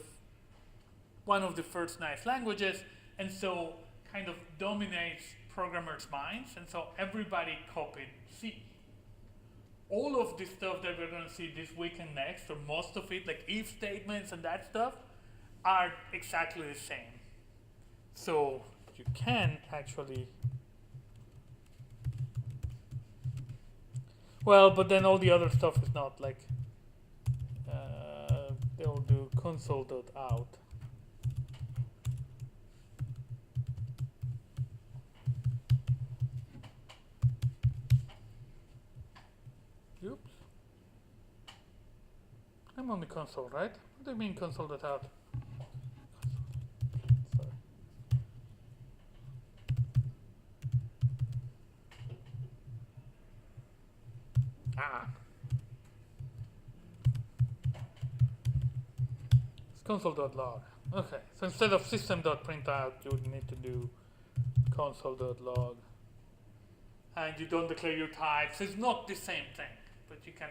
one of the first nice languages and so kind of dominates programmers' minds, and so everybody copied C. All of this stuff that we're going to see this week and next, or most of it, like if statements and that stuff, are exactly the same. So you can actually, well, but then all the other stuff is not like, they'll do console.out. Oops. I'm on the console, right? What do you mean console.out? Sorry. Ah. It's console.log. Okay, so instead of system.printout, you would need to do console.log. And you don't declare your types. It's not the same thing, but you can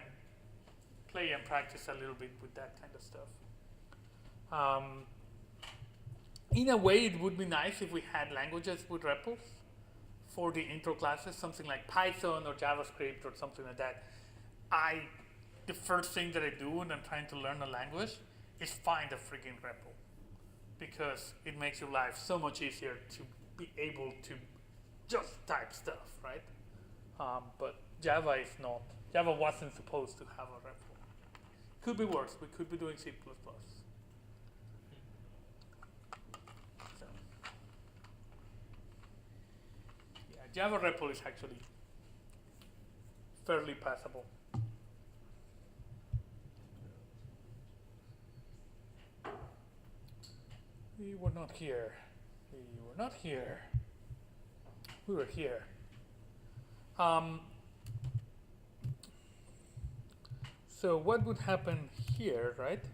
play and practice a little bit with that kind of stuff. In a way, it would be nice if we had languages with REPLs for the intro classes, something like Python or JavaScript or something like that. The first thing that I do when I'm trying to learn a language is find a freaking REPL, because it makes your life so much easier to be able to just type stuff, right? But Java is not. Java wasn't supposed to have a REPL. Could be worse. We could be doing C++. So, yeah, Java REPL is actually fairly passable. We were not here. We were not here. We were here. So what would happen here, right?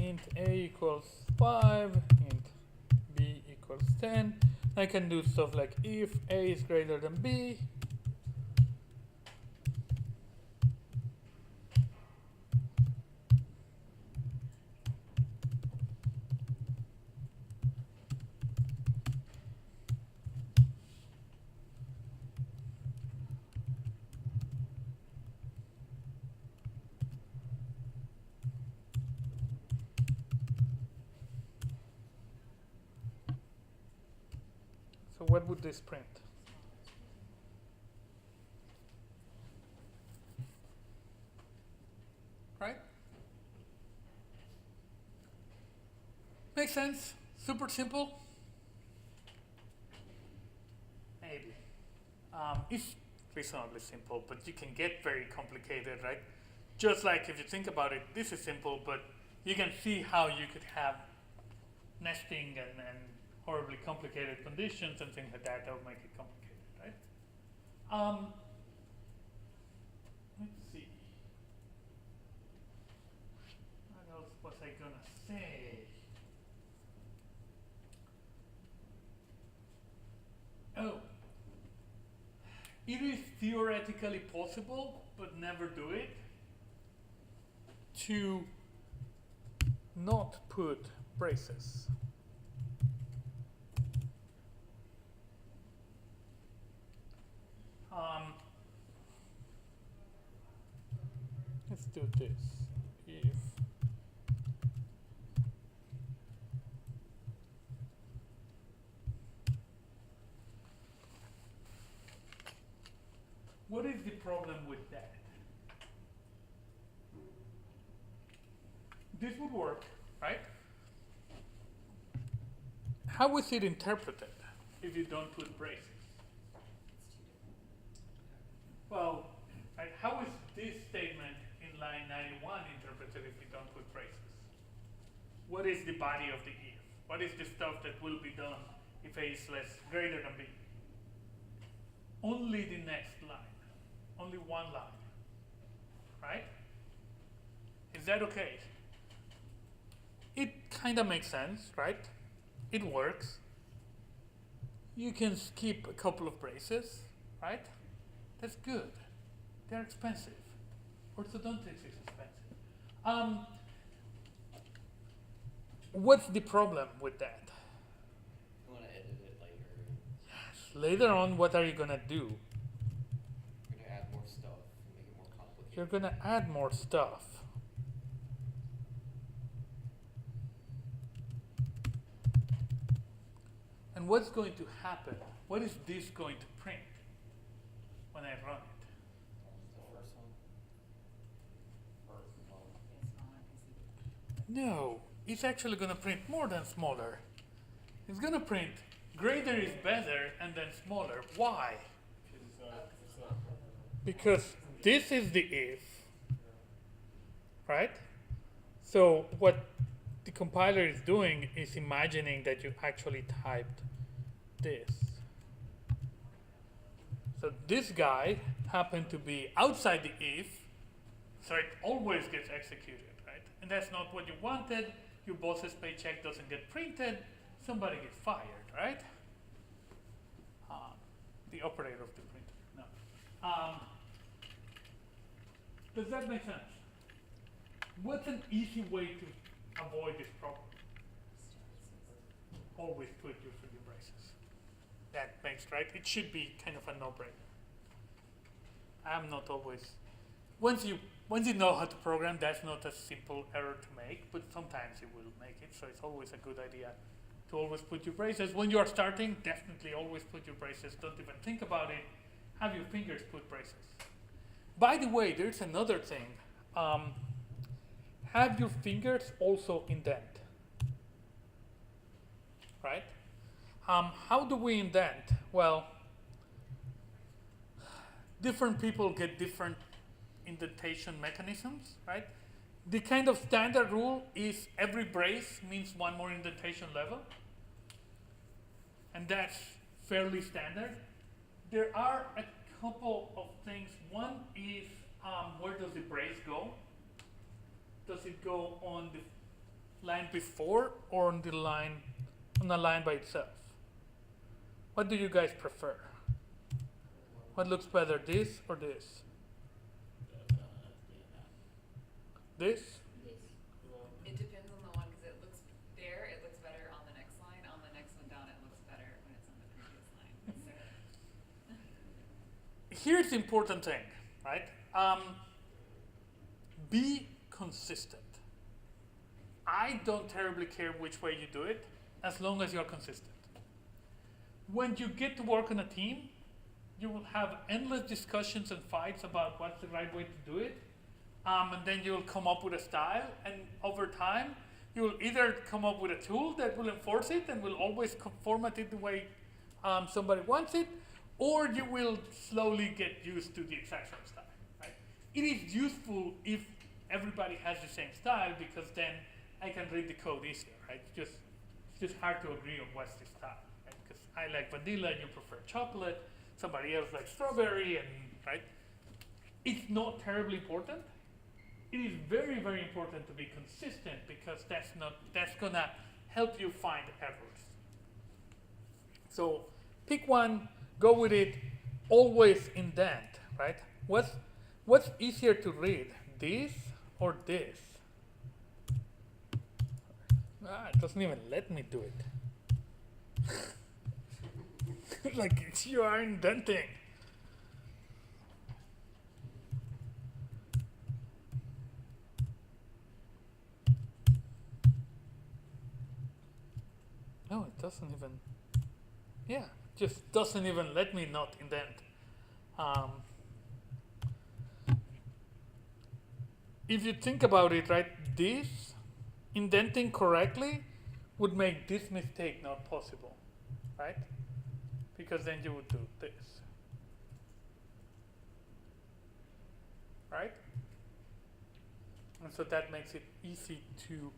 Int a equals 5, int b equals 10. I can do stuff like if a is greater than b, so what would this print? Right? Makes sense? Super simple? Maybe. It's reasonably simple, but you can get very complicated, right? Just like if you think about it, this is simple, but you can see how you could have nesting and horribly complicated conditions and things like that that would make it complicated, right? Let's see. What else was I gonna say? Oh. It is theoretically possible, but never do it, to not put braces. Let's do this. If what is the problem with that? This would work, right? How is it interpreted if you don't put braces? Well, how is this statement in line 91 interpreted if you don't put braces? What is the body of the if? What is the stuff that will be done if a is greater than b? Only the next line. Only one line. Right? Is that okay? It kind of makes sense, right? It works. You can skip a couple of braces, right? That's good. They're expensive. Orthodontics is expensive. What's the problem with that? You want to edit it later. Yes. later on, what are you gonna do? You're gonna add more stuff and make it more complicated. You're gonna add more stuff. And what's going to happen? What is this going to print when I run it? The first one. Or, well, It's smaller 'cause No, it's actually gonna print more than smaller. It's gonna print greater is better and then smaller. Why? It's not. Because this is the if, right? So what the compiler is doing is imagining that you actually typed this. So this guy happened to be outside the if, so it always gets executed, right? And that's not what you wanted. Your boss's paycheck doesn't get printed. Somebody gets fired, right? The operator of the printer. No. Does that make sense? What's an easy way to avoid this problem? Always put your friggin' braces. That makes, right? It should be kind of a no-brainer. I'm not always. Once you know how to program, that's not a simple error to make, but sometimes you will make it. So it's always a good idea to always put your braces. When you are starting, definitely always put your braces. Don't even think about it. Have your fingers put braces. By the way, there's another thing. Have your fingers also indent. Right? How do we indent? Well, different people get different indentation mechanisms, right? The kind of standard rule is every brace means one more indentation level. And that's fairly standard. There are a couple of things. One is where does the brace go? Does it go on the line before or on the line by itself? What do you guys prefer? What looks better, this or this? This? It depends on the one because it looks better on the next line. On the next one down, it looks better when it's on the previous line. So. Here's the important thing, right? Be consistent. I don't terribly care which way you do it, as long as you're consistent. When you get to work on a team, you will have endless discussions and fights about what's the right way to do it. And then you'll come up with a style, and over time, you will either come up with a tool that will enforce it and will always format it the way somebody wants it, or you will slowly get used to the exact same style. Right? It is useful if everybody has the same style, because then I can read the code easier. Right? It's just hard to agree on what's the style. Right? Because I like vanilla, you prefer chocolate, somebody else likes strawberry, and right? It's not terribly important. It is very, very important to be consistent, because that's gonna help you find errors. So pick one, go with it, always indent, right? What's easier to read, this or this? It doesn't even let me do it. Like you are indenting. No, it doesn't even. Yeah, just doesn't even let me not indent. If you think about it, right, this indenting correctly would make this mistake not possible, right? Because then you would do this, right? And so that makes it easy to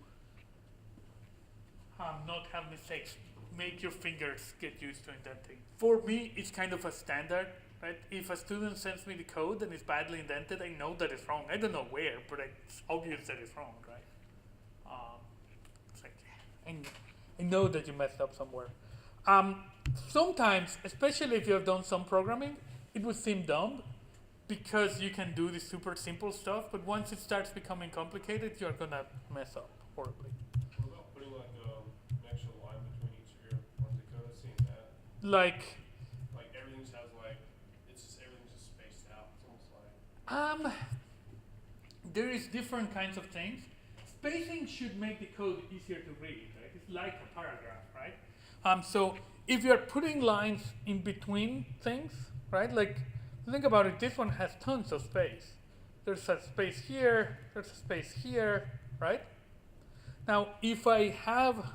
not have mistakes. Make your fingers get used to indenting. For me, it's kind of a standard, right? If a student sends me the code and it's badly indented, I know that it's wrong. I don't know where, but it's obvious that it's wrong, right? It's like, I know that you messed up somewhere. Sometimes, especially if you have done some programming, it would seem dumb, because you can do the super simple stuff, but once it starts becoming complicated, you're gonna mess up horribly. What about putting like an extra line between each of your lines of code? I've seen that. Like, There is different kinds of things. Spacing should make the code easier to read, right? It's like a paragraph, right? So if you're putting lines in between things, right? Like, think about it, this one has tons of space. There's a space here, there's a space here, right? Now, if I have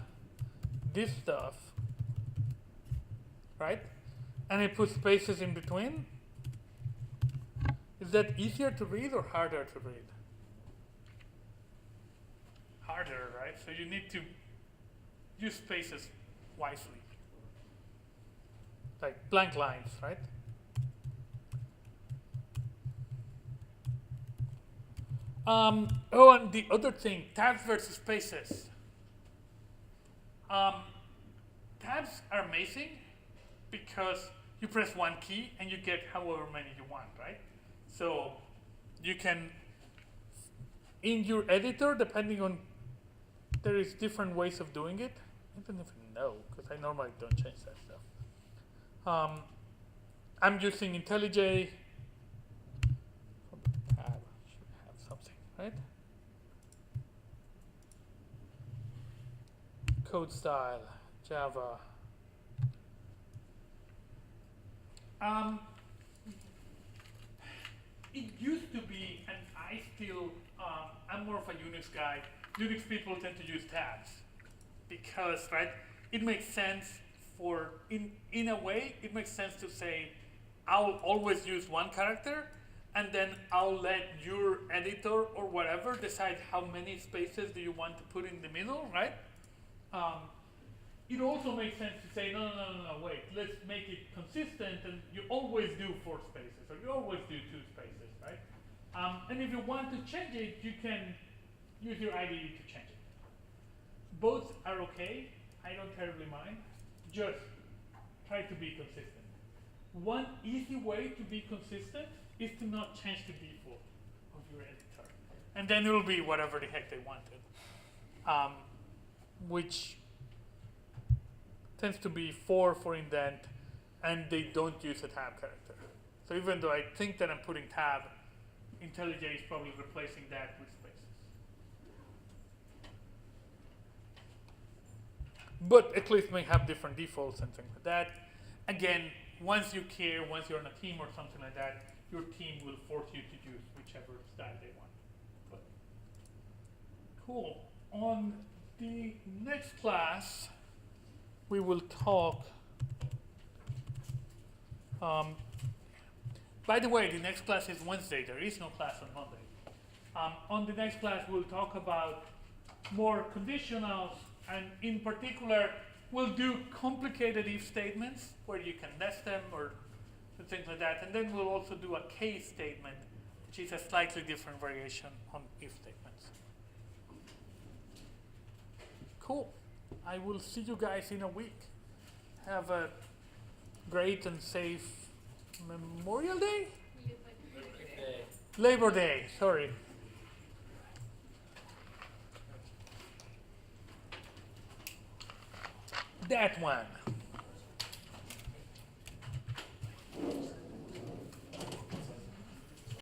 this stuff, right? And I put spaces in between, is that easier to read or harder to read? Harder, right? So you need to use spaces wisely. Like blank lines, right? Oh, and the other thing, tabs versus spaces. Tabs are amazing because you press one key and you get however many you want, right? So you can, in your editor, depending on, there is different ways of doing it. I don't even know, because I normally don't change that stuff. I'm using IntelliJ. Tab should have something, right? Code style, Java. It used to be, and I still, I'm more of a Unix guy. Unix people tend to use tabs because, right, it makes sense for, in a way, it makes sense to say, I'll always use one character, and then I'll let your editor or whatever decide how many spaces do you want to put in the middle, right? It also makes sense to say, no, wait, let's make it consistent, and you always do 4 spaces, or you always do 2 spaces, right? And if you want to change it, you can use your IDE to change it. Both are okay, I don't terribly mind, just try to be consistent. One easy way to be consistent is to not change the default of your editor. And then it will be whatever the heck they wanted, which tends to be 4 for indent, and they don't use a tab character. So even though I think that I'm putting tab, IntelliJ is probably replacing that with spaces. But Eclipse may have different defaults and things like that. Again, once you care, once you're on a team or something like that, your team will force you to use whichever style they want. But cool. On the next class, we will talk. By the way, the next class is Wednesday. There is no class on Monday. On the next class, we'll talk about more conditionals, and in particular, we'll do complicated if statements where you can nest them or things like that. And then we'll also do a case statement, which is a slightly different variation on if statements. Cool. I will see you guys in a week. Have a great and safe Memorial Day? Labor Day, sorry. That one.